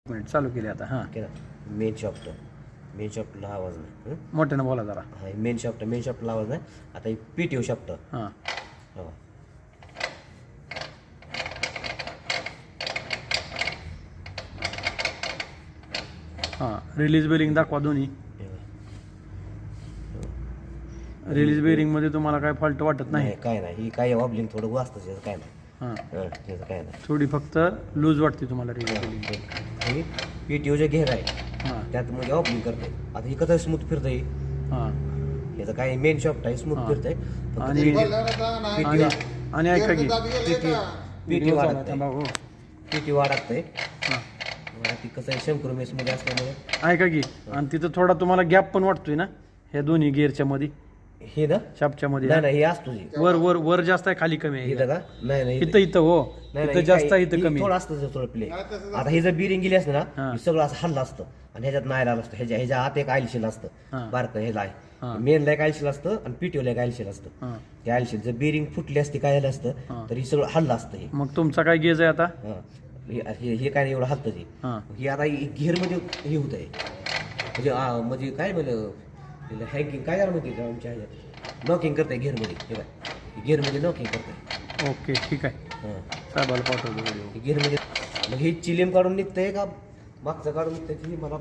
Minute चालू केली आता. हां, केला. मेन शॉफ्टला आवाज नाही. मोठ्यानं बोला जरा. हा मेन शॉफ्टला आवाज नाही. आता पी टी ओ शॉफ्ट. हां हो हां, रिलीज बेरिंग दाखवा दोन्ही. रिलीज बेरिंगमध्ये तुम्हाला काय फॉल्ट वाटत नाही? काय नाही. ही काय ऑब्लिंग थोडं वाजतं त्याचं काय नाही. हां, त्याचं काय नाही. थोडी फक्त लूज वाटते तुम्हाला रिलीज बेरिंग. आणि पी टी ओ जे घेर आहे हां त्यात म्हणजे ऑब्लिंग करते. आता ही कसं स्मूथ फिरतंय. हां. याचं काय मेन शॉफ्ट आहे स्मूथ फिरतंय. आणि आणि ऐका की पीटी वाढत हो. पीटी वाढतंय. हां, ती कसं आहे शंकर मेसमध्ये असल्यामुळे. ऐका की आणि तिथं थोडा तुम्हाला गॅप पण वाटतोय ना ह्या दोन्ही गिअरच्या मध्ये, हे ना शाफ्टच्या मध्ये? नाही हे असतो हे. वर वर वर जास्त आहे खाली कमी आहे? इथं का नाही इथं इथं हो, इथं जास्त आहे इथं कमी. थोडं असतं थोडं प्ले. आता हे जर बिरिंग गेली असतं ना हां. हे सगळं असं हल्लं असतं आणि ह्याच्यात नाही आलं असतं. ह्याच्या आत एक आयलशील असतं हां. बारकं ह्याला आहे. हां. मेनला एक आयलशील असतं आणि पीटीओला एक आयलशील असतं. हां. त्या आयलशील जर बिरिंग फुटली असती काय झालं असतं हां. तर हे सगळं हल्लं असतं. हे मग तुमचा काय गेज आहे आता? हां. हे काय नाही एवढं हलतं ते. हां हे आता घेरमध्ये हे होत आहे म्हणजे म्हणजे काय म्हणलं हँकिंग काय झालं माहिती का आमच्या ह्याच्यात नॉकिंग करताय घेरमध्ये. हे काय घेरमध्ये नॉकिंग करताय. ओके ठीक आहे, हां साहेबाला पाठवतो व्हिडिओ. गिअरमध्ये मग हे चिलीम काढून निघतंय का मागचं काढून निघतंय ती मला